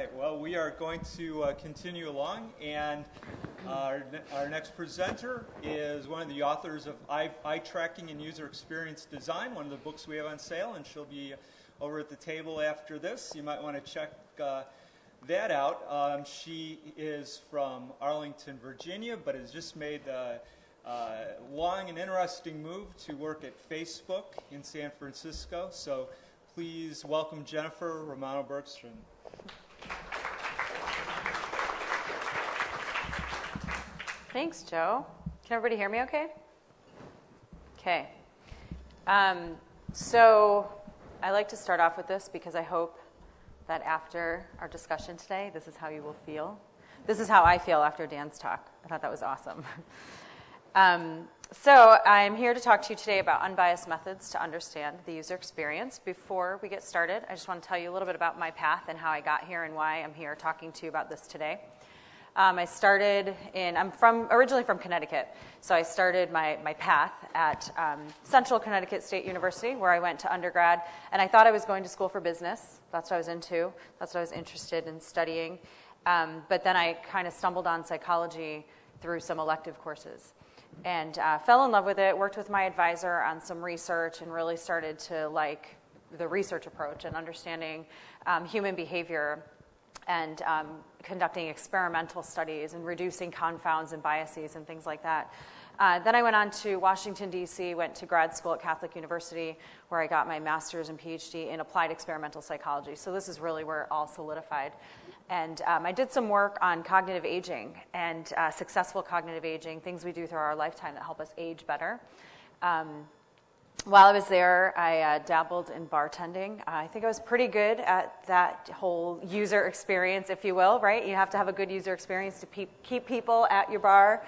right, well, we are going to continue along, and our next presenter is one of the authors of Eye Tracking and User Experience Design, one of the books we have on sale, and she'll be over at the table after this. You might want to check that out. She is from Arlington, Virginia, but has just made the long and interesting move to work at Facebook in San Francisco. So please welcome Jennifer Romano Bergstrom. Thanks, Joe. Can everybody hear me okay? Okay. So I like to start off with this because I hope that after our discussion today, this is how you will feel. This is how I feel after Dan's talk. I thought that was awesome. So I'm here to talk to you today about unbiased methods to understand the user experience. Before we get started, I just want to tell you a little bit about my path and how I got here and why I'm here talking to you about this today. I'm originally from Connecticut, so I started my path at Central Connecticut State University, where I went to undergrad, and I thought I was going to school for business. That's what I was into. That's what I was interested in studying. But then I kind of stumbled on psychology through some elective courses and fell in love with it, worked with my advisor on some research, and really started to like the research approach and understanding human behavior and conducting experimental studies and reducing confounds and biases and things like that. Then I went on to Washington, D.C., went to grad school at Catholic University, where I got my master's and PhD in applied experimental psychology. So this is really where it all solidified. And I did some work on cognitive aging and successful cognitive aging, things we do through our lifetime that help us age better. While I was there, I dabbled in bartending. I think I was pretty good at that whole user experience, if you will, right? You have to have a good user experience to keep people at your bar.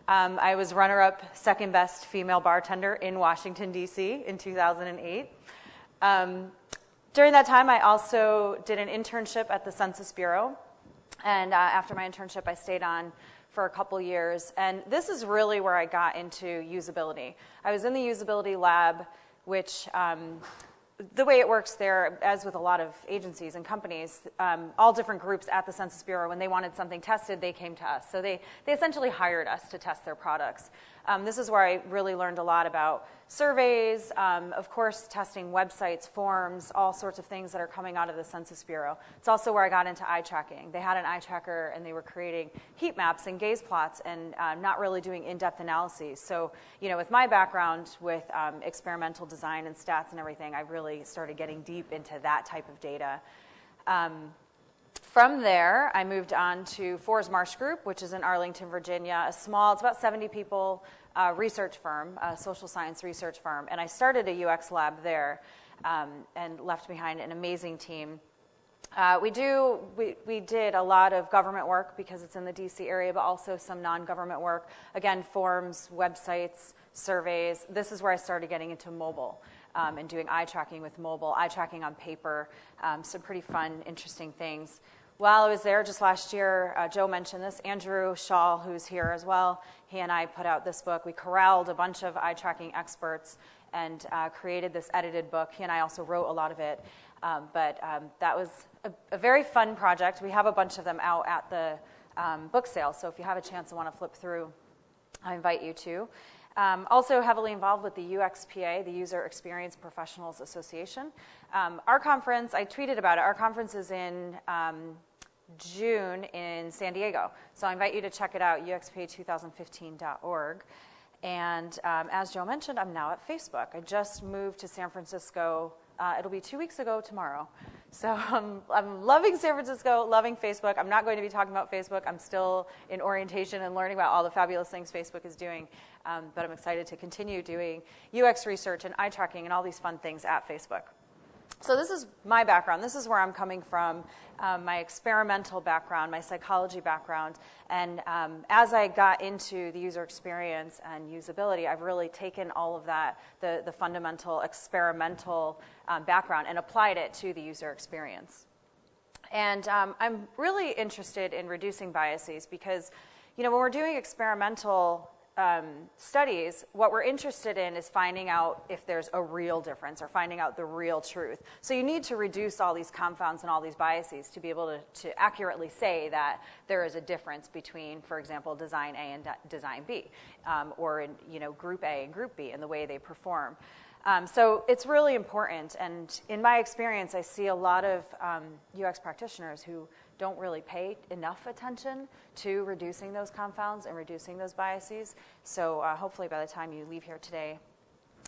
I was runner-up second best female bartender in Washington, D.C. in 2008. During that time, I also did an internship at the Census Bureau. And after my internship, I stayed on for a couple years, and this is really where I got into usability. I was in the usability lab, which the way it works there, as with a lot of agencies and companies, all different groups at the Census Bureau, when they wanted something tested, they came to us. So they essentially hired us to test their products. This is where I really learned a lot about surveys, of course, testing websites, forms, all sorts of things that are coming out of the Census Bureau. It's also where I got into eye tracking. They had an eye tracker, and they were creating heat maps and gaze plots and not really doing in-depth analyses. So, you know, with my background with experimental design and stats and everything, I really started getting deep into that type of data. From there, I moved on to Forrest Marsh Group, which is in Arlington, Virginia, a small, it's about 70 people, research firm, a social science research firm. And I started a UX lab there and left behind an amazing team. We did a lot of government work because it's in the DC area, but also some non-government work. Again, forms, websites, surveys. This is where I started getting into mobile and doing eye tracking with mobile, eye tracking on paper, some pretty fun, interesting things. While I was there just last year, Joe mentioned this, Andrew Shaw, who's here as well, he and I put out this book. We corralled a bunch of eye tracking experts and created this edited book. He and I also wrote a lot of it. But that was a very fun project. We have a bunch of them out at the book sale, so if you have a chance and want to flip through, I invite you to. Also heavily involved with the UXPA, the User Experience Professionals Association. Our conference, I tweeted about it, our conference is in June in San Diego. So I invite you to check it out, uxpa2015.org. And as Joe mentioned, I'm now at Facebook. I just moved to San Francisco. It'll be 2 weeks ago tomorrow. So I'm loving San Francisco, loving Facebook. I'm not going to be talking about Facebook. I'm still in orientation and learning about all the fabulous things Facebook is doing. But I'm excited to continue doing UX research and eye tracking and all these fun things at Facebook. So this is my background. This is where I'm coming from, my experimental background, my psychology background. And as I got into the user experience and usability, I've really taken all of that, the fundamental experimental background, and applied it to the user experience. And I'm really interested in reducing biases because, you know, when we're doing experimental studies, what we're interested in is finding out if there's a real difference or finding out the real truth. So you need to reduce all these confounds and all these biases to be able to accurately say that there is a difference between, for example, design A and design B, or in, group A and group B and the way they perform. So it's really important, and in my experience, I see a lot of UX practitioners who don't really pay enough attention to reducing those confounds and reducing those biases. So hopefully by the time you leave here today,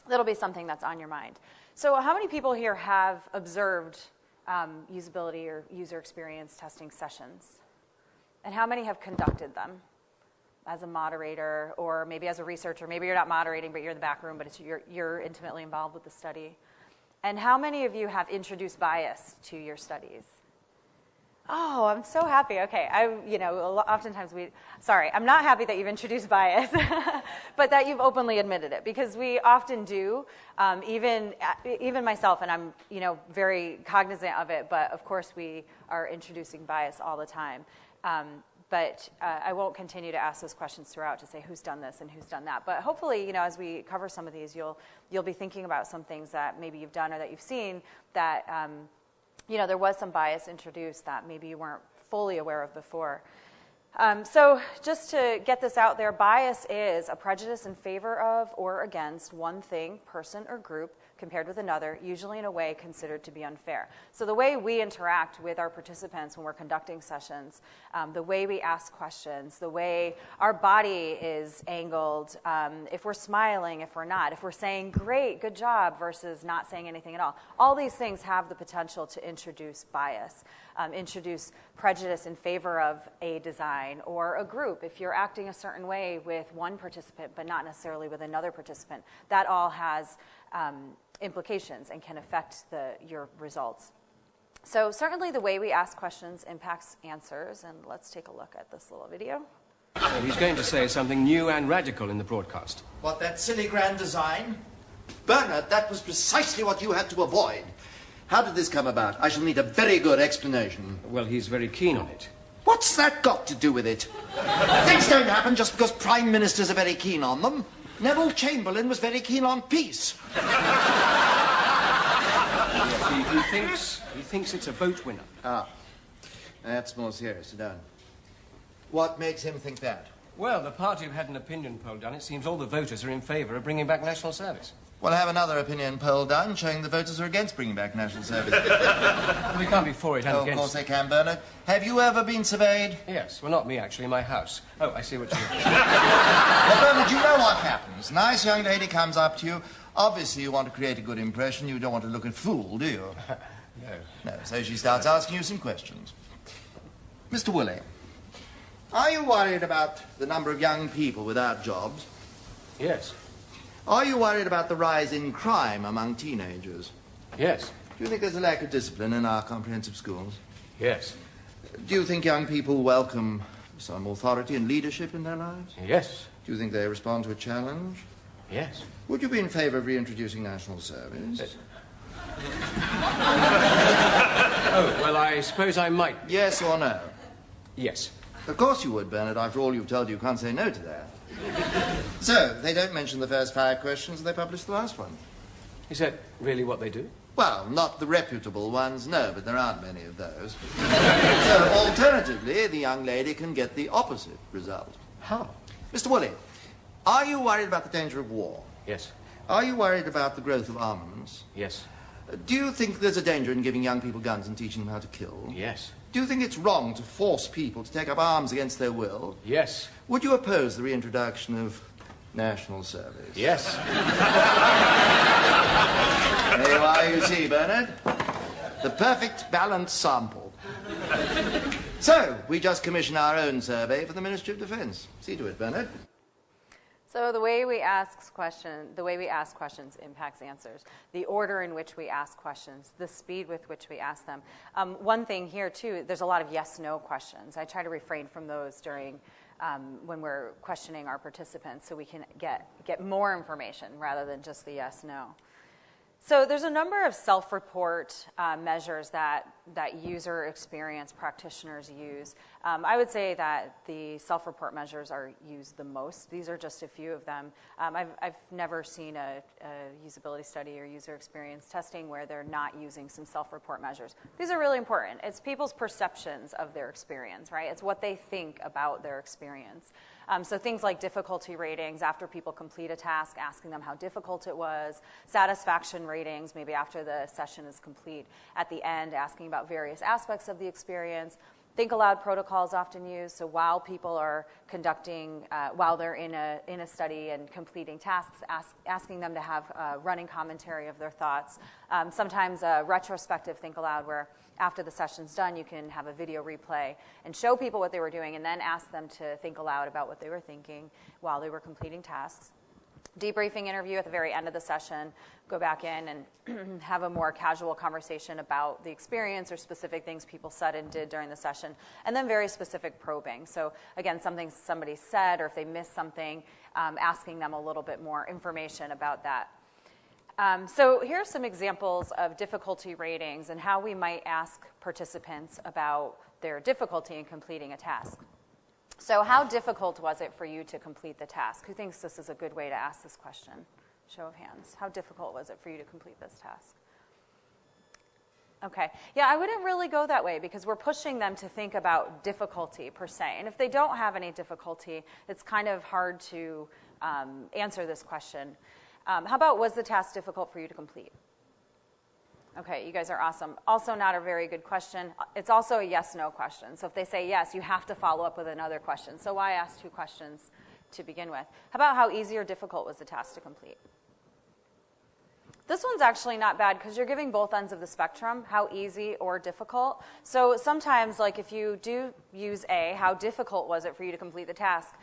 that'll be something that's on your mind. So how many people here have observed usability or user experience testing sessions? And how many have conducted them as a moderator or maybe as a researcher? Maybe you're not moderating, but you're in the back room, but you're intimately involved with the study. And how many of you have introduced bias to your studies? Oh, I'm so happy. Okay, oftentimes I'm not happy that you've introduced bias, but that you've openly admitted it, because we often do, even myself, and I'm, very cognizant of it, but of course we are introducing bias all the time. But I won't continue to ask those questions throughout to say who's done this and who's done that. But hopefully, as we cover some of these, you'll be thinking about some things that maybe you've done or that you've seen that, there was some bias introduced that maybe you weren't fully aware of before. So just to get this out there, bias is a prejudice in favor of or against one thing, person, or group compared with another, usually in a way considered to be unfair. So the way we interact with our participants when we're conducting sessions, the way we ask questions, the way our body is angled, if we're smiling, if we're not, if we're saying, great, good job, versus not saying anything at all these things have the potential to introduce bias, introduce prejudice in favor of a design or a group. If you're acting a certain way with one participant but not necessarily with another participant, that all has implications and can affect your results. So certainly the way we ask questions impacts answers, and let's take a look at this little video. So he's going to say something new and radical in the broadcast. What, that silly grand design? Bernard, that was precisely what you had to avoid. How did this come about? I shall need a very good explanation. Well, he's very keen on it. What's that got to do with it? Things don't happen just because prime ministers are very keen on them. Neville Chamberlain was very keen on peace. Yes, he thinks it's a vote winner. Ah, that's more serious. Sit down. What makes him think that? Well, the party have had an opinion poll done. It seems all the voters are in favour of bringing back national service. Well, have another opinion poll done showing the voters are against bringing back national service. We can't be for it and against. Of course they can, Bernard. Have you ever been surveyed? Yes. Well, not me, actually. My house. Oh, I see what you mean. Well, Bernard, you know what happens. Nice young lady comes up to you. Obviously, you want to create a good impression. You don't want to look a fool, do you? No. No, so she starts asking you some questions. Mr. Woolley, are you worried about the number of young people without jobs? Yes. Are you worried about the rise in crime among teenagers? Yes. Do you think there's a lack of discipline in our comprehensive schools? Yes. Do you think young people welcome some authority and leadership in their lives? Yes. Do you think they respond to a challenge? Yes. Would you be in favour of reintroducing national service? Yes. Oh, well, I suppose I might. Yes or no? Yes. Of course you would, Bernard. After all you've told you can't say no to that. So, they don't mention the first 5 questions, they publish the last one. Is that really what they do? Well, not the reputable ones, no, but there aren't many of those. So, alternatively, the young lady can get the opposite result. How? Mr. Woolley, are you worried about the danger of war? Yes. Are you worried about the growth of armaments? Yes. Do you think there's a danger in giving young people guns and teaching them how to kill? Yes. Do you think it's wrong to force people to take up arms against their will? Yes. Would you oppose the reintroduction of national service? Yes. There you are, you see, Bernard. The perfect balanced sample. So, we just commissioned our own survey for the Ministry of Defence. See to it, Bernard. So the way we ask questions impacts answers. The order in which we ask questions, the speed with which we ask them. One thing here too, there's a lot of yes/no questions. I try to refrain from those during when we're questioning our participants, so we can get more information rather than just the yes/no. So there's a number of self-report measures that that user experience practitioners use. I would say that the self-report measures are used the most. These are just a few of them. I've never seen a usability study or user experience testing where they're not using some self-report measures. These are really important. It's people's perceptions of their experience, right? It's what they think about their experience. So things like difficulty ratings after people complete a task, asking them how difficult it was, satisfaction ratings, maybe after the session is complete, at the end, asking about various aspects of the experience. Think aloud protocols often used, so while people are conducting, while they're in a study and completing tasks, asking them to have running commentary of their thoughts. Sometimes a retrospective think aloud where after the session's done, you can have a video replay and show people what they were doing and then ask them to think aloud about what they were thinking while they were completing tasks. Debriefing interview at the very end of the session, go back in and have a more casual conversation about the experience or specific things people said and did during the session, and then very specific probing. So again, something somebody said or if they missed something, asking them a little bit more information about that. So here are some examples of difficulty ratings and how we might ask participants about their difficulty in completing a task. So how difficult was it for you to complete the task? Who thinks this is a good way to ask this question? Show of hands. How difficult was it for you to complete this task? Okay. Yeah, I wouldn't really go that way because we're pushing them to think about difficulty per se. And if they don't have any difficulty, it's kind of hard to answer this question. How about, was the task difficult for you to complete? Okay, you guys are awesome. Also not a very good question. It's also a yes-no question. So if they say yes, you have to follow up with another question. So why ask 2 questions to begin with? How about how easy or difficult was the task to complete? This one's actually not bad because you're giving both ends of the spectrum, how easy or difficult. So sometimes, like if you do use A, how difficult was it for you to complete the task?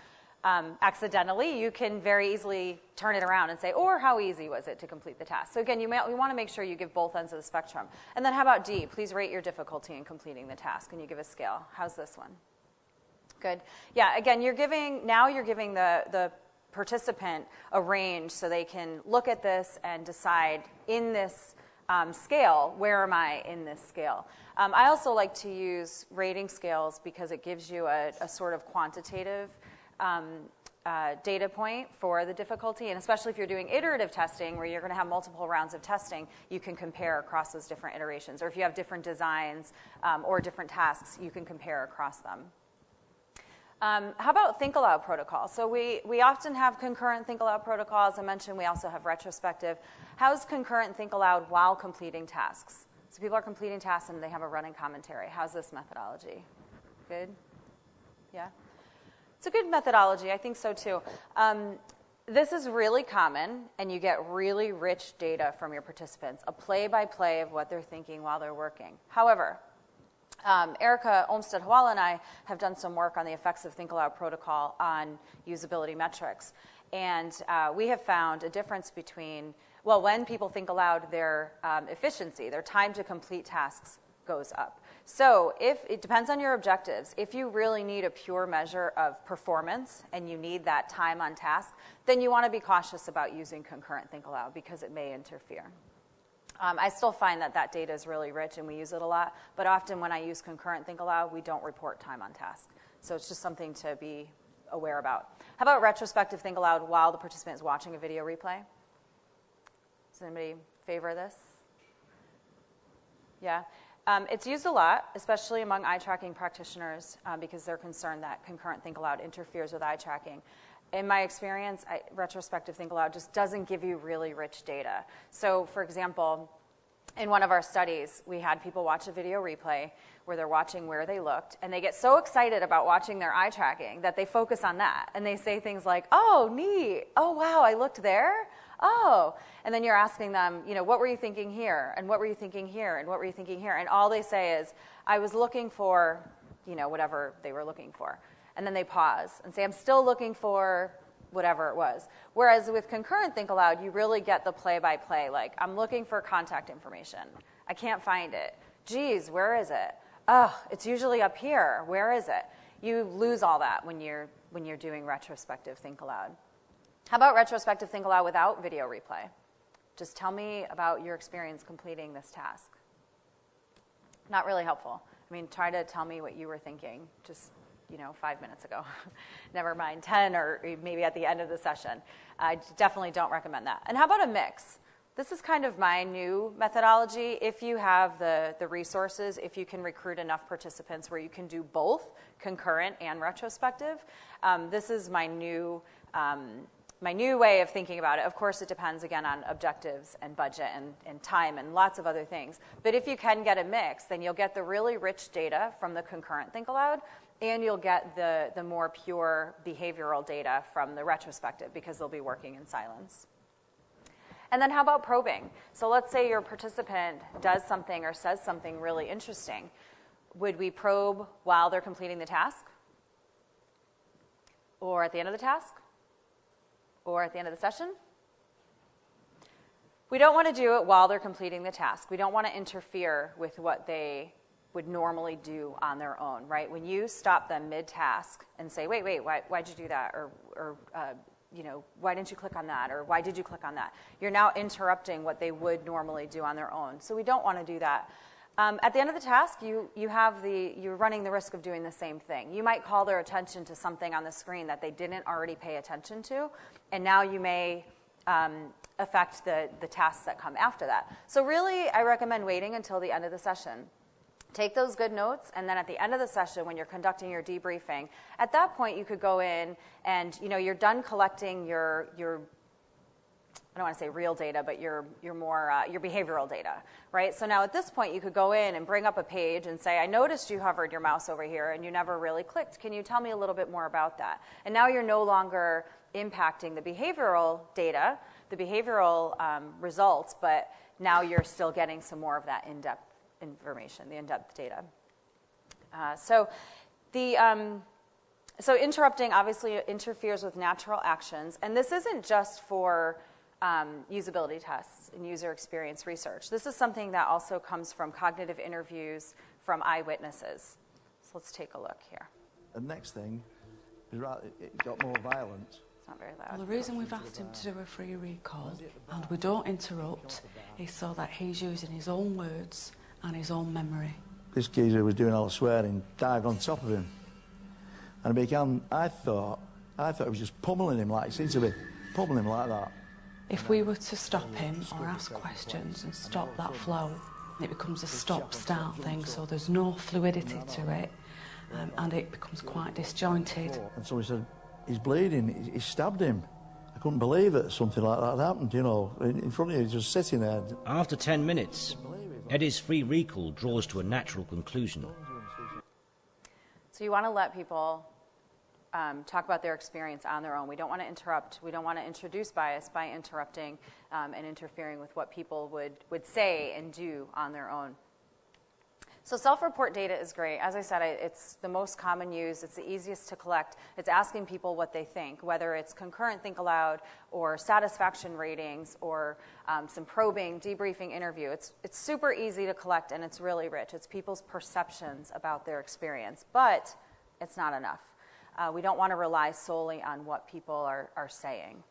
Accidentally, you can very easily turn it around and say, or how easy was it to complete the task? So again, we want to make sure you give both ends of the spectrum. And then how about D? Please rate your difficulty in completing the task. And you give a scale. How's this one? Good. Yeah, again, you're giving the participant a range so they can look at this and decide in this scale, where am I in this scale? I also like to use rating scales because it gives you a sort of quantitative data point for the difficulty, and especially if you're doing iterative testing where you're going to have multiple rounds of testing, you can compare across those different iterations. Or if you have different designs or different tasks, you can compare across them. How about think aloud protocols? So we often have concurrent think aloud protocols. I mentioned we also have retrospective. How's concurrent think aloud while completing tasks? So people are completing tasks and they have a running commentary. How's this methodology? Good? Yeah? It's a good methodology. I think so too. This is really common, and you get really rich data from your participants, a play-by-play of what they're thinking while they're working. However, Erica Olmsted-Hawala and I have done some work on the effects of Think Aloud protocol on usability metrics. And we have found a difference between, well, when people think aloud, their efficiency, their time to complete tasks goes up. So it depends on your objectives. If you really need a pure measure of performance and you need that time on task, then you want to be cautious about using concurrent think aloud because it may interfere. I still find that data is really rich and we use it a lot, but often when I use concurrent think aloud, we don't report time on task. So it's just something to be aware about. How about retrospective think aloud while the participant is watching a video replay? Does anybody favor this? Yeah. It's used a lot, especially among eye tracking practitioners because they're concerned that concurrent think aloud interferes with eye tracking. In my experience, retrospective think aloud just doesn't give you really rich data. So for example, in one of our studies, we had people watch a video replay where they're watching where they looked, and they get so excited about watching their eye tracking that they focus on that. And they say things like, oh, neat. Oh, wow, I looked there? Oh. And then you're asking them, what were you thinking here? And what were you thinking here? And what were you thinking here? And all they say is, I was looking for, whatever they were looking for. And then they pause and say, I'm still looking for whatever it was. Whereas with concurrent think aloud, you really get the play-by-play, like, I'm looking for contact information. I can't find it. Geez, where is it? Oh, it's usually up here. Where is it? You lose all that when you're doing retrospective think aloud. How about retrospective think aloud without video replay? Just tell me about your experience completing this task. Not really helpful. I mean, try to tell me what you were thinking just, 5 minutes ago. Never mind 10 or maybe at the end of the session. I definitely don't recommend that. And how about a mix? This is kind of my new methodology. If you have the resources, if you can recruit enough participants where you can do both concurrent and retrospective, this is my new way of thinking about it. Of course, it depends, again, on objectives and budget and time and lots of other things. But if you can get a mix, then you'll get the really rich data from the concurrent Think Aloud, and you'll get the more pure behavioral data from the retrospective because they'll be working in silence. And then how about probing? So let's say your participant does something or says something really interesting. Would we probe while they're completing the task? Or at the end of the task? Or at the end of the session? We don't want to do it while they're completing the task. We don't want to interfere with what they would normally do on their own, right? When you stop them mid-task and say, wait, why'd you do that? Or why didn't you click on that? Or why did you click on that? You're now interrupting what they would normally do on their own. So we don't want to do that. At the end of the task, you're running the risk of doing the same thing. You might call their attention to something on the screen that they didn't already pay attention to, and now you may affect the tasks that come after that. So really, I recommend waiting until the end of the session. Take those good notes, and then at the end of the session, when you're conducting your debriefing, at that point, you could go in and, you're done collecting your I don't want to say real data, but your behavioral data, right? So now at this point, you could go in and bring up a page and say, I noticed you hovered your mouse over here and you never really clicked. Can you tell me a little bit more about that? And now you're no longer impacting the behavioral data, the behavioral results, but now you're still getting some more of that in-depth information, the in-depth data. So interrupting obviously interferes with natural actions, and this isn't just for usability tests and user experience research. This is something that also comes from cognitive interviews from eyewitnesses. So let's take a look here. The next thing, it got more violent. It's not very loud. Well, the reason we've asked him to do a free recall and we don't interrupt is so that he's using his own words and his own memory. This geezer was doing all the swearing, dived on top of him. And I thought it was just pummeling him like, it seems to be pummeling him like that. If we were to stop him or ask questions and stop that flow, it becomes a stop-start thing, so there's no fluidity to it, and it becomes quite disjointed. And so he said, he's bleeding, he stabbed him. I couldn't believe it, something like that happened, in front of you, just sitting there. After 10 minutes, Eddie's free recall draws to a natural conclusion. So you want to let people talk about their experience on their own. We don't want to interrupt. We don't want to introduce bias by interrupting and interfering with what people would say and do on their own. So self-report data is great. As I said, it's the most common used. It's the easiest to collect. It's asking people what they think, whether it's concurrent Think Aloud or satisfaction ratings or some probing, debriefing interview. It's super easy to collect, and it's really rich. It's people's perceptions about their experience, but it's not enough. We don't want to rely solely on what people are saying.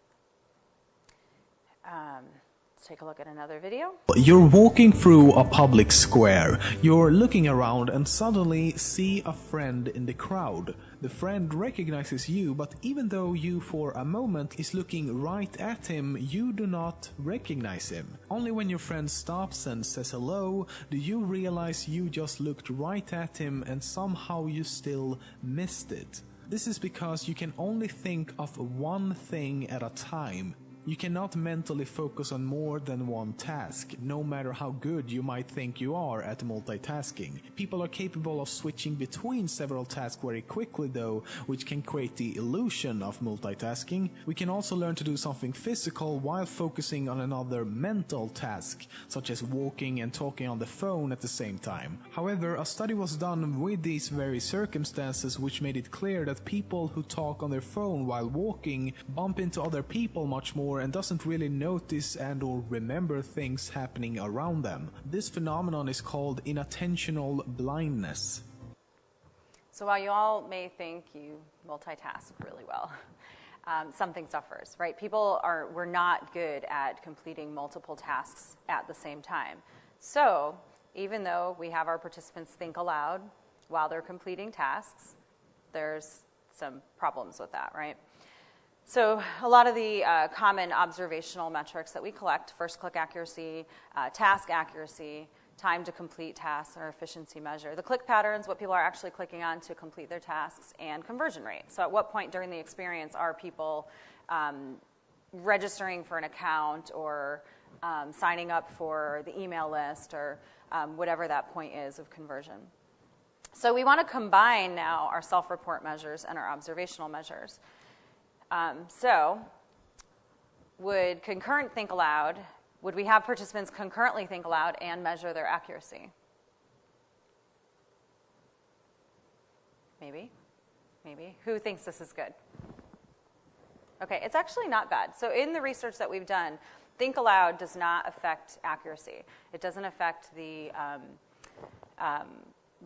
Let's take a look at another video. You're walking through a public square. You're looking around and suddenly see a friend in the crowd. The friend recognizes you, but even though you for a moment is looking right at him, you do not recognize him. Only when your friend stops and says hello do you realize you just looked right at him and somehow you still missed it. This is because you can only think of one thing at a time. You cannot mentally focus on more than one task, no matter how good you might think you are at multitasking. People are capable of switching between several tasks very quickly though, which can create the illusion of multitasking. We can also learn to do something physical while focusing on another mental task, such as walking and talking on the phone at the same time. However, a study was done with these very circumstances which made it clear that people who talk on their phone while walking bump into other people much more and doesn't really notice and or remember things happening around them. This phenomenon is called inattentional blindness. So while you all may think you multitask really well, something suffers, right? We're not good at completing multiple tasks at the same time. So even though we have our participants think aloud while they're completing tasks, there's some problems with that, right? So a lot of the common observational metrics that we collect, first click accuracy, task accuracy, time to complete tasks, or efficiency measure. The click patterns, what people are actually clicking on to complete their tasks, and conversion rate. So at what point during the experience are people registering for an account or signing up for the email list or whatever that point is of conversion. So we want to combine now our self-report measures and our observational measures. So would concurrent think aloud, would we have participants concurrently think aloud and measure their accuracy? Maybe. Maybe. Who thinks this is good? Okay, it's actually not bad. So in the research that we've done, think aloud does not affect accuracy. It doesn't affect the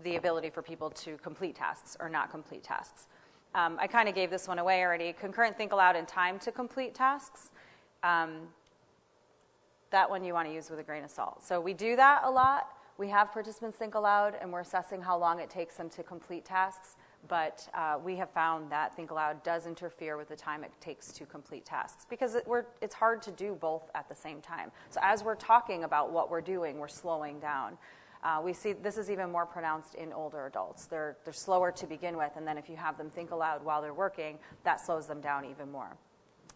ability for people to complete tasks or not complete tasks. I kind of gave this one away already. Concurrent think aloud and time to complete tasks. That one you want to use with a grain of salt. So we do that a lot. We have participants think aloud, and we're assessing how long it takes them to complete tasks. But we have found that think aloud does interfere with the time it takes to complete tasks because it's hard to do both at the same time. So as we're talking about what we're doing, we're slowing down. We see this is even more pronounced in older adults. They're slower to begin with, and then if you have them think aloud while they're working, that slows them down even more.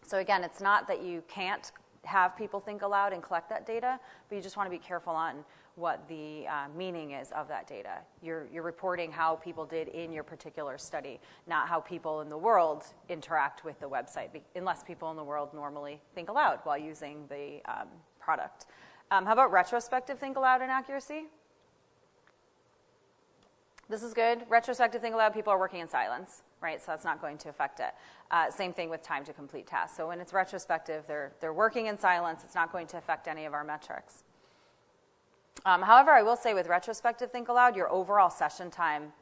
So again, it's not that you can't have people think aloud and collect that data, but you just want to be careful on what the meaning is of that data. You're reporting how people did in your particular study, not how people in the world interact with the website, unless people in the world normally think aloud while using the product. How about retrospective think aloud and accuracy? This is good. Retrospective think aloud, people are working in silence, right? So that's not going to affect it. Same thing with time to complete tasks. So when it's retrospective, they're working in silence. It's not going to affect any of our metrics. However, I will say with retrospective think aloud, your overall session time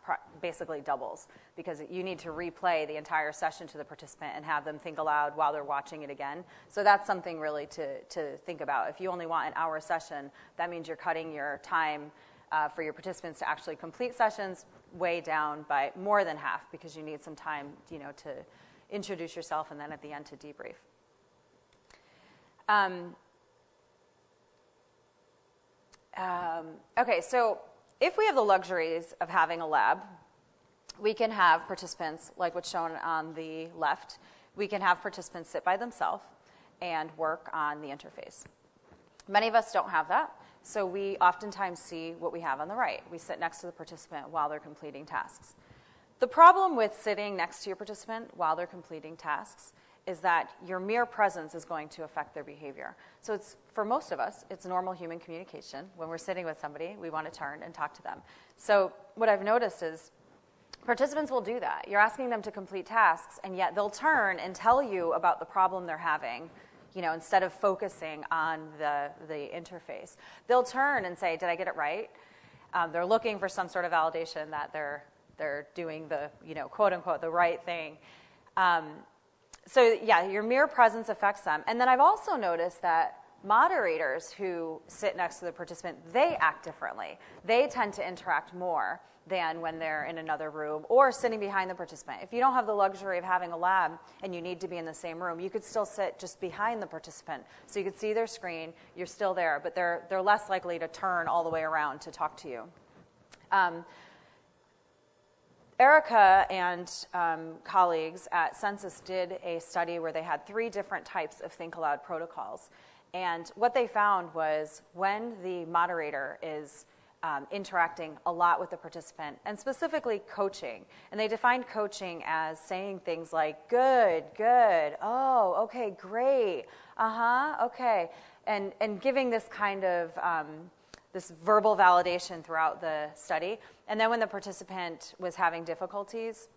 basically doubles because you need to replay the entire session to the participant and have them think aloud while they're watching it again. So that's something really to think about. If you only want an hour session, that means you're cutting your time for your participants to actually complete sessions way down by more than half because you need some time, to introduce yourself and then at the end to debrief. Okay, so if we have the luxuries of having a lab, we can have participants, like what's shown on the left, we can have participants sit by themselves and work on the interface. Many of us don't have that, so we oftentimes see what we have on the right. We sit next to the participant while they're completing tasks. The problem with sitting next to your participant while they're completing tasks is that your mere presence is going to affect their behavior. So for most of us, it's normal human communication. When we're sitting with somebody, we want to turn and talk to them. So what I've noticed is participants will do that. You're asking them to complete tasks, and yet they'll turn and tell you about the problem they're having, instead of focusing on the interface. They'll turn and say, did I get it right? They're looking for some sort of validation that they're doing the, quote unquote, the right thing. So yeah, your mere presence affects them. And then I've also noticed that moderators who sit next to the participant, they act differently. They tend to interact more than when they're in another room or sitting behind the participant. If you don't have the luxury of having a lab and you need to be in the same room, you could still sit just behind the participant. So you could see their screen, you're still there, but they're less likely to turn all the way around to talk to you. Erica and colleagues at Census did a study where they had 3 different types of think aloud protocols. And what they found was when the moderator is interacting a lot with the participant, and specifically coaching. And they defined coaching as saying things like, good, oh, okay, great, okay. And giving this kind of this verbal validation throughout the study. And then when the participant was having difficulties,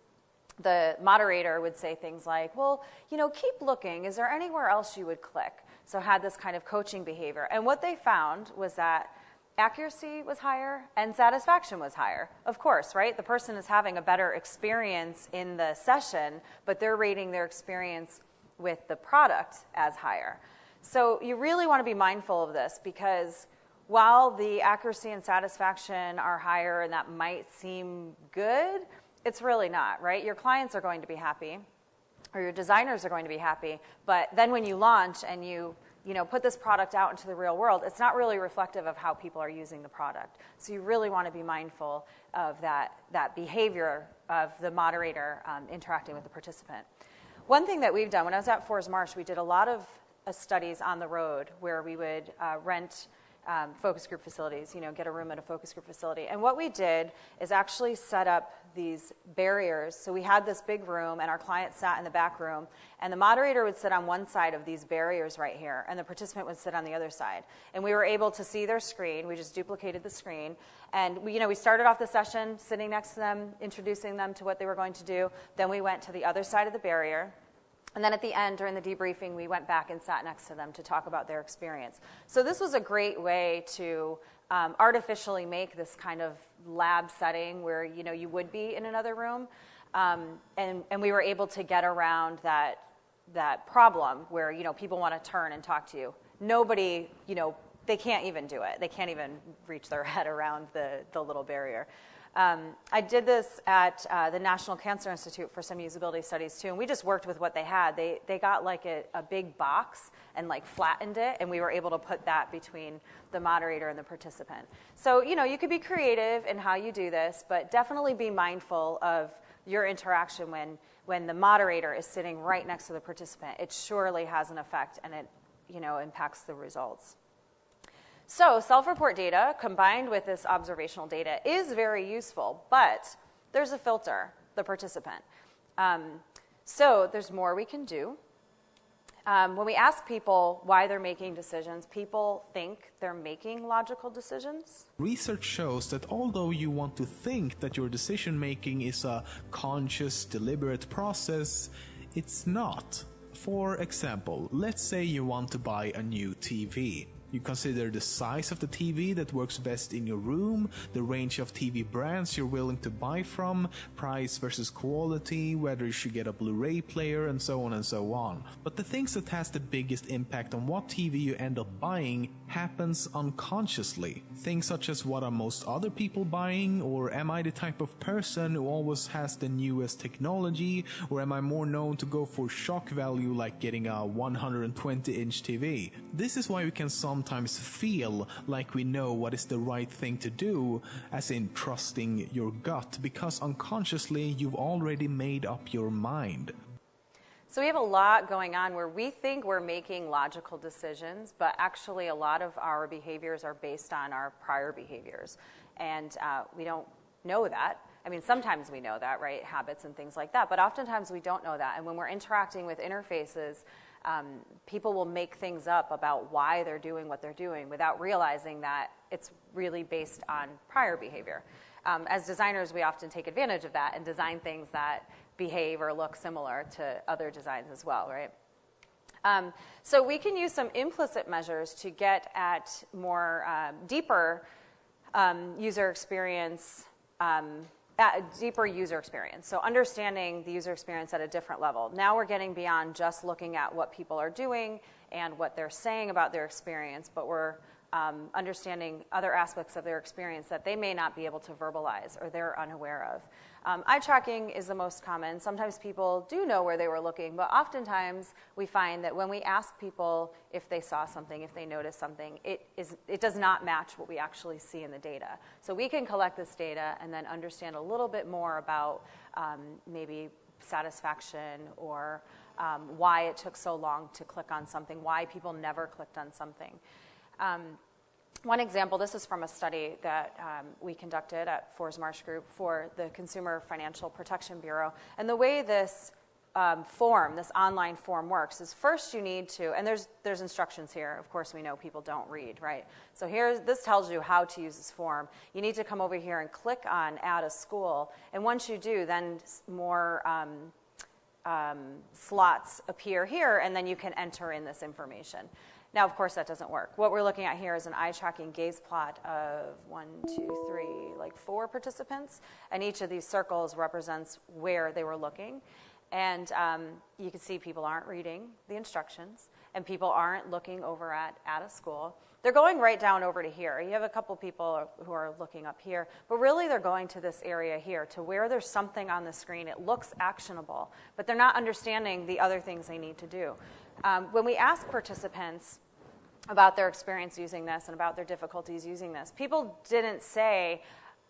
the moderator would say things like, well, keep looking. Is there anywhere else you would click? So had this kind of coaching behavior. And what they found was that accuracy was higher and satisfaction was higher. Of course, right? The person is having a better experience in the session, but they're rating their experience with the product as higher. So you really want to be mindful of this because while the accuracy and satisfaction are higher and that might seem good, it's really not, right? Your clients are going to be happy, or your designers are going to be happy, but then when you launch and you put this product out into the real world, it's not really reflective of how people are using the product. So you really want to be mindful of that behavior of the moderator interacting with the participant. One thing that we've done, when I was at Forest Marsh, we did a lot of studies on the road where we would rent focus group facilities, get a room at a focus group facility. And what we did is actually set up these barriers. So we had this big room, and our client sat in the back room, and the moderator would sit on one side of these barriers right here, and the participant would sit on the other side. And we were able to see their screen. We just duplicated the screen. And we started off the session sitting next to them, introducing them to what they were going to do. Then we went to the other side of the barrier. And then at the end, during the debriefing, we went back and sat next to them to talk about their experience. So this was a great way to artificially make this kind of lab setting where you would be in another room, and we were able to get around that problem where people want to turn and talk to you. Nobody, they can't even do it. They can't even reach their head around the little barrier. I did this at the National Cancer Institute for some usability studies too, and we just worked with what they had. They got like a big box and like flattened it, and we were able to put that between the moderator and the participant. So you could be creative in how you do this, but definitely be mindful of your interaction when the moderator is sitting right next to the participant. It surely has an effect, and it impacts the results. So self-report data combined with this observational data is very useful, but there's a filter, the participant. So there's more we can do. When we ask people why they're making decisions, people think they're making logical decisions. Research shows that although you want to think that your decision-making is a conscious, deliberate process, it's not. For example, let's say you want to buy a new TV. You consider the size of the TV that works best in your room, the range of TV brands you're willing to buy from, price versus quality, whether you should get a Blu-ray player, and so on and so on. But the things that has the biggest impact on what TV you end up buying happens unconsciously. Things such as what are most other people buying, or am I the type of person who always has the newest technology, or am I more known to go for shock value like getting a 120-inch TV? This is why we can sometimes feel like we know what is the right thing to do, as in trusting your gut, because unconsciously you've already made up your mind. So we have a lot going on where we think we're making logical decisions, but actually a lot of our behaviors are based on our prior behaviors. And we don't know that. I mean, sometimes we know that, right? Habits and things like that, but oftentimes we don't know that. And when we're interacting with interfaces, people will make things up about why they're doing what they're doing without realizing that it's really based on prior behavior. As designers, we often take advantage of that and design things that behave or look similar to other designs as well, right? So we can use some implicit measures to get at more deeper user experience, so understanding the user experience at a different level. Now we're getting beyond just looking at what people are doing and what they're saying about their experience, but we're understanding other aspects of their experience that they may not be able to verbalize or they're unaware of. Eye tracking is the most common. Sometimes people do know where they were looking, but oftentimes we find that when we ask people if they saw something, if they noticed something, it does not match what we actually see in the data. So we can collect this data and then understand a little bit more about maybe satisfaction or why it took so long to click on something, why people never clicked on something. One example, this is from a study that we conducted at Forest Marsh Group for the Consumer Financial Protection Bureau. And the way this this online form works is first you need to, and there's instructions here. Of course, we know people don't read, right? So this tells you how to use this form. You need to come over here and click on Add a School. And once you do, then more slots appear here, and then you can enter in this information. Now, of course, that doesn't work. What we're looking at here is an eye-tracking gaze plot of 4 participants, and each of these circles represents where they were looking. And you can see people aren't reading the instructions, and people aren't looking over at a school. They're going right down over to here. You have a couple people who are looking up here, but really they're going to this area here, to where there's something on the screen. It looks actionable, but they're not understanding the other things they need to do. When we ask participants about their experience using this and about their difficulties using this, people didn't say,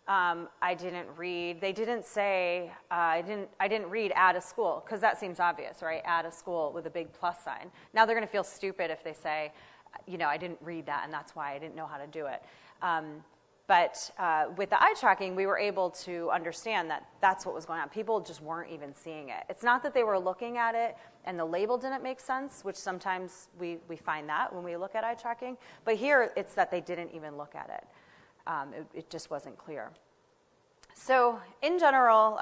I didn't read. They didn't say, I didn't read at a school, because that seems obvious, right? At a school with a big plus sign. Now they're going to feel stupid if they say, I didn't read that, and that's why I didn't know how to do it. But with the eye tracking, we were able to understand that that's what was going on. People just weren't even seeing it. It's not that they were looking at it and the label didn't make sense, which sometimes we find that when we look at eye tracking. But here, it's that they didn't even look at it. It just wasn't clear. So in general,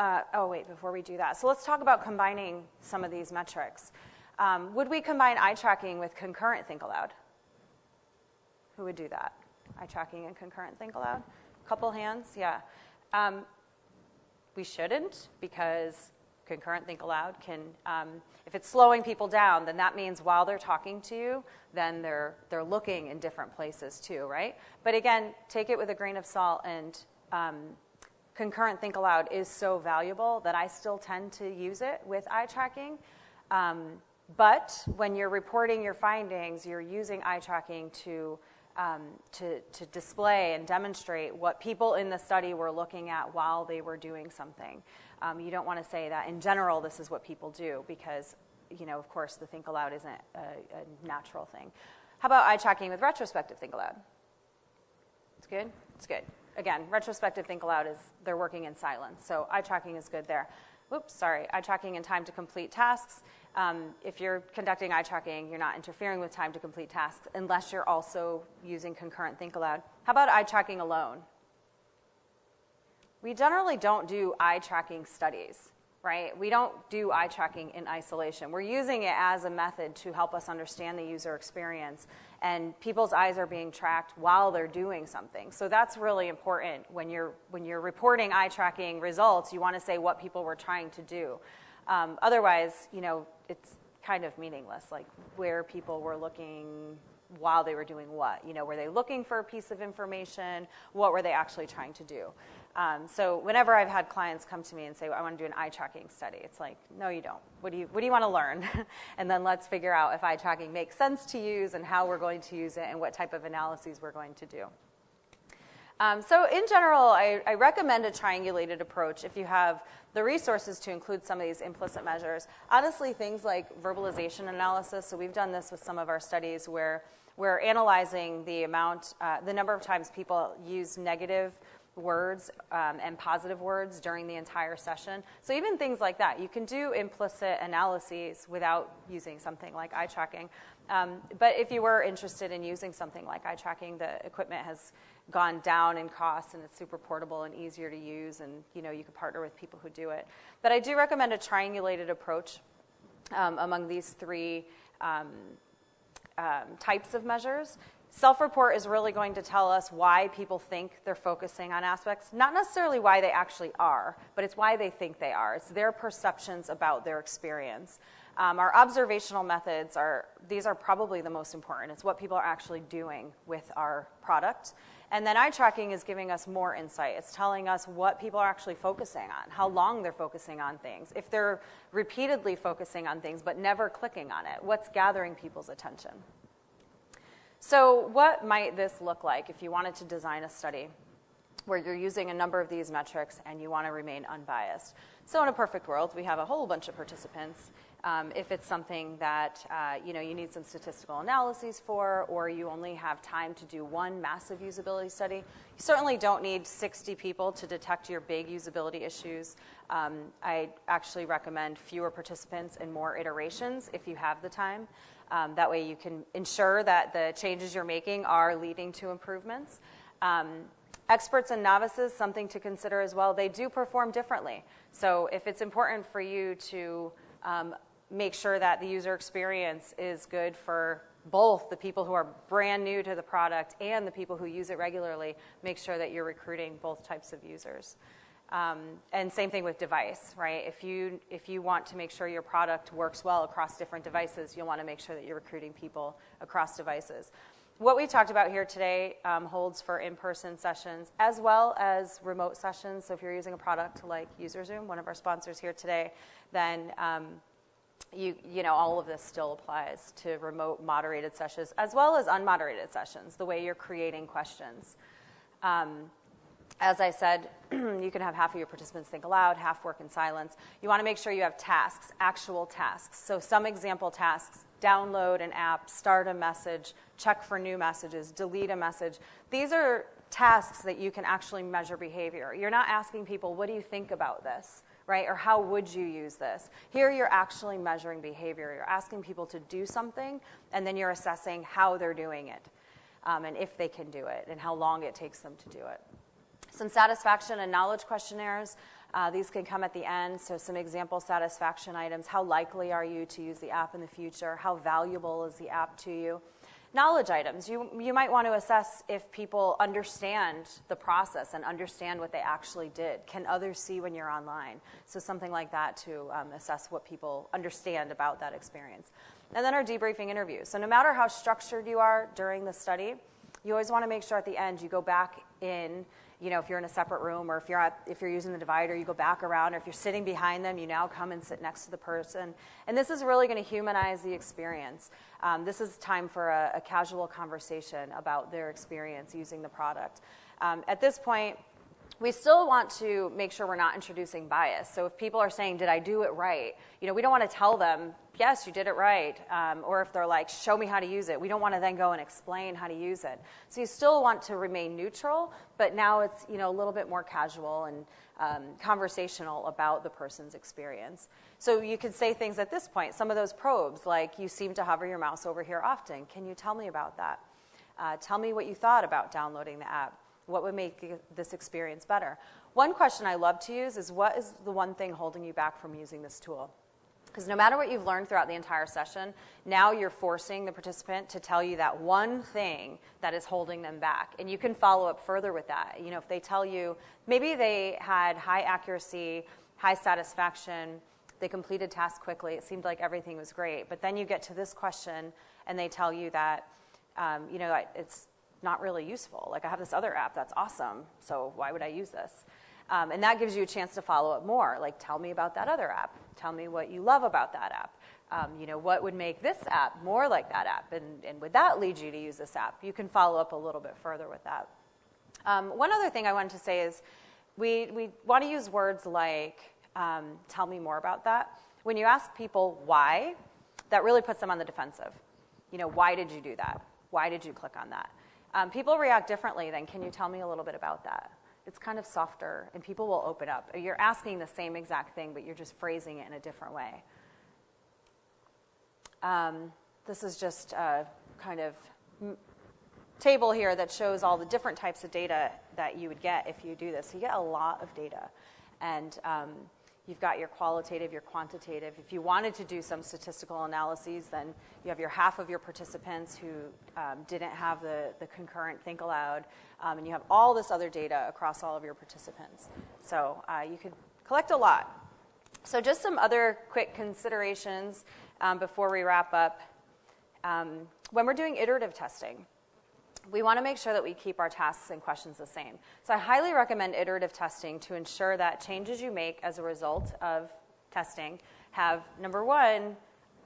before we do that, so let's talk about combining some of these metrics. Would we combine eye tracking with concurrent think aloud? Who would do that? Eye tracking and concurrent think aloud? Couple hands, yeah. We shouldn't, because concurrent think aloud can, if it's slowing people down, then that means while they're talking to you, then they're looking in different places too, right? But again, take it with a grain of salt, and concurrent think aloud is so valuable that I still tend to use it with eye tracking. But when you're reporting your findings, you're using eye tracking to display and demonstrate what people in the study were looking at while they were doing something. You don't want to say that in general this is what people do, because, of course, the think aloud isn't a natural thing. How about eye tracking with retrospective think aloud? It's good? It's good. Again, retrospective think aloud is they're working in silence, so eye tracking is good there. Eye tracking and time to complete tasks. If you're conducting eye tracking, you're not interfering with time to complete tasks unless you're also using concurrent think aloud. How about eye tracking alone? We generally don't do eye tracking studies, right? We don't do eye tracking in isolation. We're using it as a method to help us understand the user experience, and people's eyes are being tracked while they're doing something. So that's really important. When you're reporting eye tracking results, you want to say what people were trying to do. Otherwise, it's kind of meaningless, like where people were looking while they were doing what. Were they looking for a piece of information? What were they actually trying to do? So whenever I've had clients come to me and say, I want to do an eye tracking study, it's like, no, you don't. What do you want to learn? And then let's figure out if eye tracking makes sense to use and how we're going to use it and what type of analyses we're going to do. So in general, I recommend a triangulated approach if you have the resources to include some of these implicit measures. Honestly, things like verbalization analysis, so we've done this with some of our studies where we're analyzing the number of times people use negative words and positive words during the entire session. So even things like that, you can do implicit analyses without using something like eye tracking. But if you were interested in using something like eye tracking, the equipment has gone down in cost, and it's super portable and easier to use, and you can partner with people who do it. But I do recommend a triangulated approach among these three types of measures. Self-report is really going to tell us why people think they're focusing on aspects, not necessarily why they actually are, but it's why they think they are. It's their perceptions about their experience. Our observational methods these are probably the most important. It's what people are actually doing with our product. And then eye tracking is giving us more insight. It's telling us what people are actually focusing on, how long they're focusing on things, if they're repeatedly focusing on things but never clicking on it, what's gathering people's attention. So what might this look like if you wanted to design a study where you're using a number of these metrics and you want to remain unbiased? So in a perfect world, we have a whole bunch of participants. If it's something that you need some statistical analyses for, or you only have time to do one massive usability study, you certainly don't need 60 people to detect your big usability issues. I actually recommend fewer participants and more iterations if you have the time. That way you can ensure that the changes you're making are leading to improvements. Experts and novices, something to consider as well, they do perform differently. So if it's important for you to make sure that the user experience is good for both the people who are brand new to the product and the people who use it regularly, make sure that you're recruiting both types of users. And same thing with device, right? If you want to make sure your product works well across different devices, you'll want to make sure that you're recruiting people across devices. What we talked about here today holds for in-person sessions as well as remote sessions. So if you're using a product like UserZoom, one of our sponsors here today, then you know, all of this still applies to remote moderated sessions as well as unmoderated sessions, the way you're creating questions. As I said, you can have half of your participants think aloud, half work in silence. You want to make sure you have tasks, actual tasks. So some example tasks: download an app, start a message, check for new messages, delete a message. These are tasks that you can actually measure behavior. You're not asking people, what do you think about this, right? Or how would you use this? Here you're actually measuring behavior. You're asking people to do something, and then you're assessing how they're doing it, and if they can do it, and how long it takes them to do it. Some satisfaction and knowledge questionnaires. These can come at the end, so some example satisfaction items. How likely are you to use the app in the future? How valuable is the app to you? Knowledge items. You might want to assess if people understand the process and understand what they actually did. Can others see when you're online? So something like that to assess what people understand about that experience. And then our debriefing interviews. So no matter how structured you are during the study, you always want to make sure at the end you go back in. You know, if you're in a separate room, or if you're using the divider, you go back around, or if you're sitting behind them, you now come and sit next to the person. And this is really going to humanize the experience. This is time for a casual conversation about their experience using the product. At this point, we still want to make sure we're not introducing bias. So if people are saying, did I do it right? You know, we don't want to tell them, yes, you did it right. Or if they're like, show me how to use it. We don't want to then go and explain how to use it. So you still want to remain neutral, but now it's, you know, a little bit more casual and conversational about the person's experience. So you could say things at this point, some of those probes, like, you seem to hover your mouse over here often. Can you tell me about that? Tell me what you thought about downloading the app. What would make this experience better? One question I love to use is, what is the one thing holding you back from using this tool? Because no matter what you've learned throughout the entire session, now you're forcing the participant to tell you that one thing that is holding them back. And you can follow up further with that. You know, if they tell you, maybe they had high accuracy, high satisfaction, they completed tasks quickly, it seemed like everything was great. But then you get to this question, and they tell you that, you know, it's not really useful. Like, I have this other app that's awesome, so why would I use this? And that gives you a chance to follow up more. Like, tell me about that other app. Tell me what you love about that app. You know, what would make this app more like that app? And would that lead you to use this app? You can follow up a little bit further with that. One other thing I wanted to say is we want to use words like, tell me more about that. When you ask people why, that really puts them on the defensive. You know, why did you do that? Why did you click on that? People react differently than, can you tell me a little bit about that? It's kind of softer, and people will open up. You're asking the same exact thing, but you're just phrasing it in a different way. This is just a kind of table here that shows all the different types of data that you would get if you do this. So you get a lot of data. And you've got your qualitative, your quantitative. If you wanted to do some statistical analyses, then you have your half of your participants who didn't have the concurrent think aloud, and you have all this other data across all of your participants. So you could collect a lot. So just some other quick considerations before we wrap up. When we're doing iterative testing, we want to make sure that we keep our tasks and questions the same. So I highly recommend iterative testing to ensure that changes you make as a result of testing have, number one,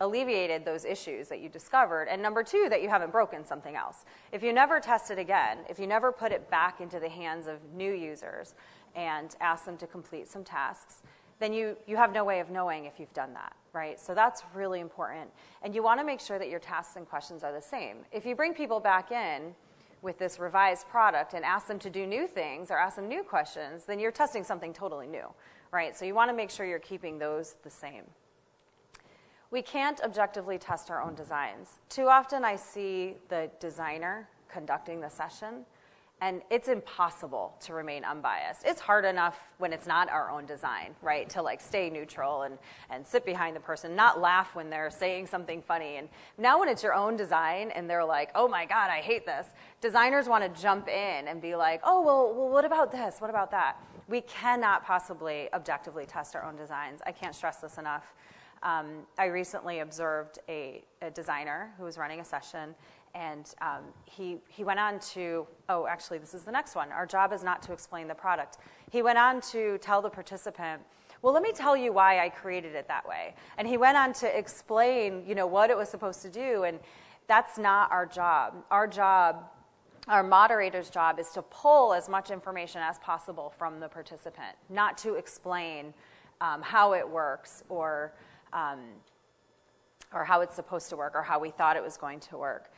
alleviated those issues that you discovered, and number two, that you haven't broken something else. If you never test it again, if you never put it back into the hands of new users and ask them to complete some tasks, then you have no way of knowing if you've done that, right? So that's really important. And you want to make sure that your tasks and questions are the same. If you bring people back in with this revised product and ask them to do new things or ask them new questions, then you're testing something totally new, right? So you want to make sure you're keeping those the same. We can't objectively test our own designs. Too often I see the designer conducting the session, and it's impossible to remain unbiased. It's hard enough when it's not our own design, right, to like stay neutral and sit behind the person, not laugh when they're saying something funny. And now when it's your own design and they're like, oh my God, I hate this, designers want to jump in and be like, oh, well, what about this? What about that? We cannot possibly objectively test our own designs. I can't stress this enough. I recently observed a designer who was running a session, and he went on to, oh, actually, this is the next one. Our job is not to explain the product. He went on to tell the participant, well, let me tell you why I created it that way. And he went on to explain, what it was supposed to do, and that's not our job. Our job, our moderator's job, is to pull as much information as possible from the participant, not to explain how it works or how it's supposed to work or how we thought it was going to work.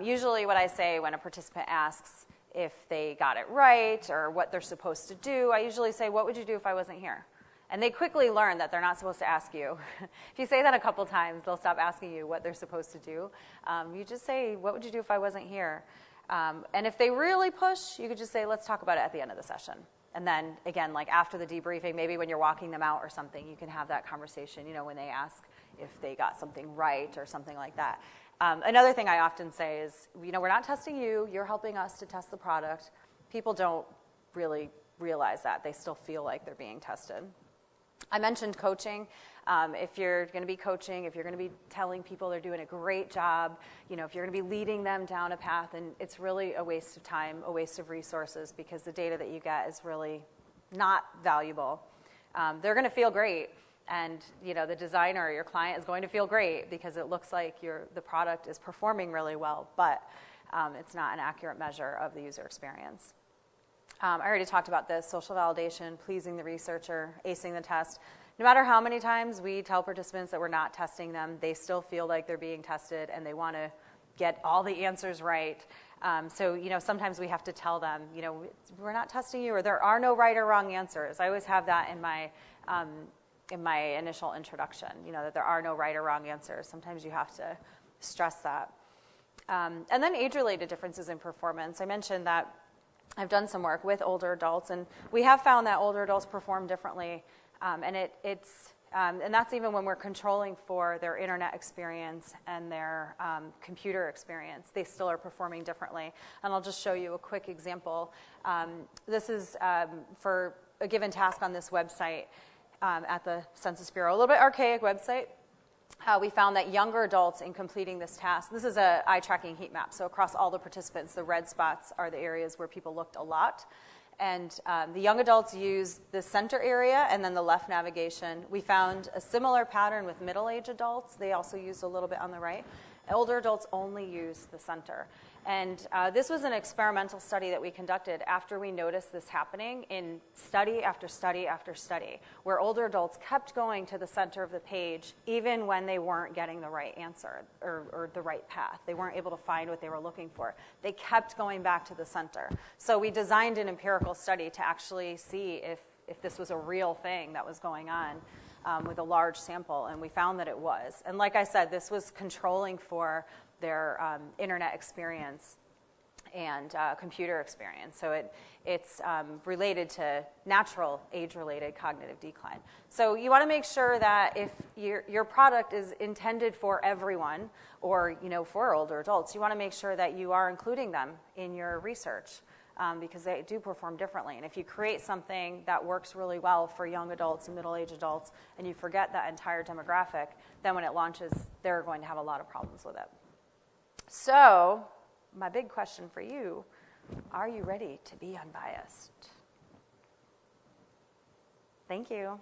Usually what I say when a participant asks if they got it right or what they're supposed to do, I usually say, what would you do if I wasn't here? And they quickly learn that they're not supposed to ask you. If you say that a couple times, they'll stop asking you what they're supposed to do. You just say, what would you do if I wasn't here? And if they really push, you could just say, let's talk about it at the end of the session. And then, again, like after the debriefing, maybe when you're walking them out or something, you can have that conversation, when they ask if they got something right or something like that. Another thing I often say is, we're not testing you. You're helping us to test the product. People don't really realize that. They still feel like they're being tested. I mentioned coaching. If you're going to be coaching, if you're going to be telling people they're doing a great job, if you're going to be leading them down a path, and it's really a waste of time, a waste of resources, because the data that you get is really not valuable. They're going to feel great, and the designer or your client is going to feel great because it looks like the product is performing really well, but it's not an accurate measure of the user experience. I already talked about this, social validation, pleasing the researcher, acing the test. No matter how many times we tell participants that we're not testing them, they still feel like they're being tested and they want to get all the answers right. So sometimes we have to tell them, we're not testing you, or there are no right or wrong answers. I always have that in my initial introduction, that there are no right or wrong answers. Sometimes you have to stress that. And then age-related differences in performance. I mentioned that I've done some work with older adults, and we have found that older adults perform differently, and that's even when we're controlling for their internet experience and their computer experience. They still are performing differently, and I'll just show you a quick example. This is for a given task on this website at the Census Bureau, a little bit archaic website. We found that younger adults in completing this task, this is an eye tracking heat map, so across all the participants, the red spots are the areas where people looked a lot. And the young adults used the center area and then the left navigation. We found a similar pattern with middle-aged adults. They also used a little bit on the right. Older adults only used the center. And this was an experimental study that we conducted after we noticed this happening in study after study after study, where older adults kept going to the center of the page even when they weren't getting the right answer or the right path. They weren't able to find what they were looking for. They kept going back to the center. So we designed an empirical study to actually see if this was a real thing that was going on with a large sample, and we found that it was. And like I said, this was controlling for their internet experience and computer experience. So it's related to natural age-related cognitive decline. So you want to make sure that if your product is intended for everyone or for older adults, you want to make sure that you are including them in your research because they do perform differently. And if you create something that works really well for young adults and middle-aged adults and you forget that entire demographic, then when it launches, they're going to have a lot of problems with it. So, my big question for you, are you ready to be unbiased? Thank you.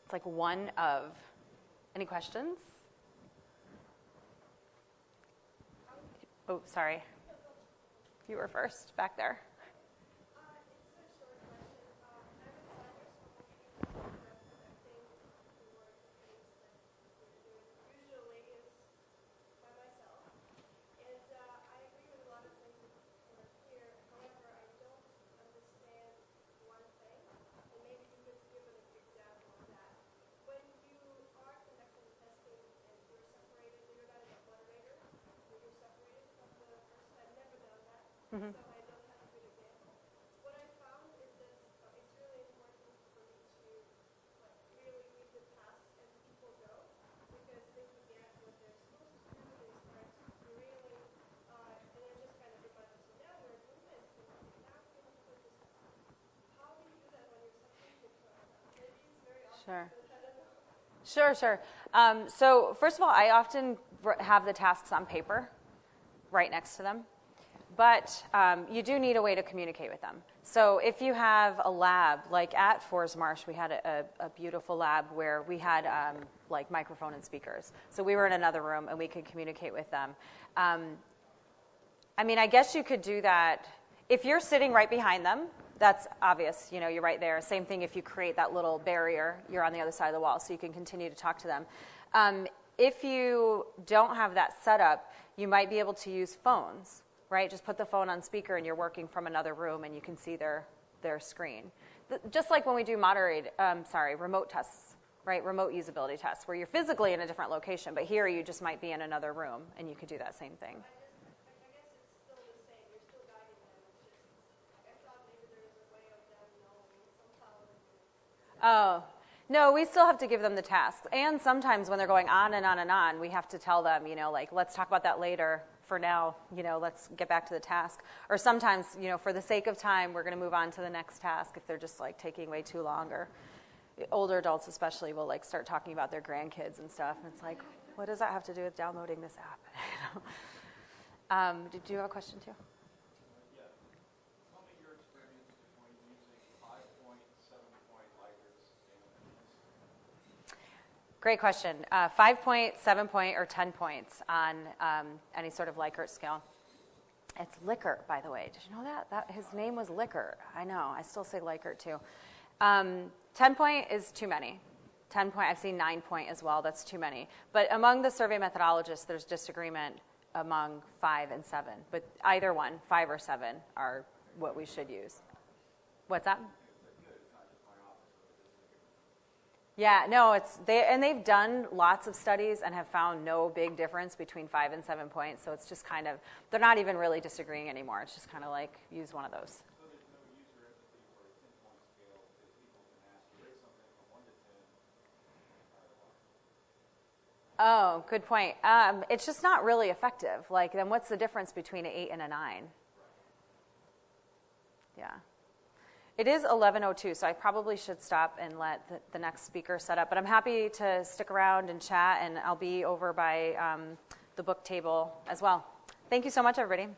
It's like one of. Any questions? Oh, sorry. You were first back there. Mm-hmm. So I don't have a good example. What I found is that it's really important for me to really read the tasks as people go, because they forget what they're supposed to do. They start to really Sure. Sure. So first of all, I often have the tasks on paper right next to them. But you do need a way to communicate with them. So if you have a lab, like at Forest Marsh, we had a beautiful lab where we had like microphone and speakers. So we were in another room and we could communicate with them. I mean, I guess you could do that. If you're sitting right behind them, that's obvious. You know, you're right there. Same thing if you create that little barrier, you're on the other side of the wall, so you can continue to talk to them. If you don't have that set up, you might be able to use phones, right? Just put the phone on speaker and you're working from another room and you can see their screen. Just like when we do remote tests, right? Remote usability tests, where you're physically in a different location, but here you just might be in another room and you could do that same thing. Oh, no, we still have to give them the tasks. And sometimes when they're going on and on and on, we have to tell them, you know, like, let's talk about that later. For now, you know, let's get back to the task. Or sometimes, you know, for the sake of time, we're going to move on to the next task if they're just, like, taking way too long. Or older adults especially will, like, start talking about their grandkids and stuff. And it's like, what does that have to do with downloading this app? Did you have a question, too? Great question. 5-point, 7-point, or 10 points on any sort of Likert scale. It's Likert, by the way. Did you know that? His name was Likert. I know. I still say Likert, too. 10-point is too many. 10-point, I've seen 9-point as well. That's too many. But among the survey methodologists, there's disagreement among 5 and 7. But either one, 5 or 7, are what we should use. What's that? Yeah, no, they've done lots of studies and have found no big difference between 5 and 7 points. So it's just kind of, they're not even really disagreeing anymore. It's just kind of like, use one of those. So there's no user empathy for a 10-point scale because people can ask you rate something from 1 to 10. Oh, good point. It's just not really effective. Like, then what's the difference between an 8 and a 9? Yeah. It is 11:02, so I probably should stop and let the next speaker set up. But I'm happy to stick around and chat, and I'll be over by the book table as well. Thank you so much, everybody.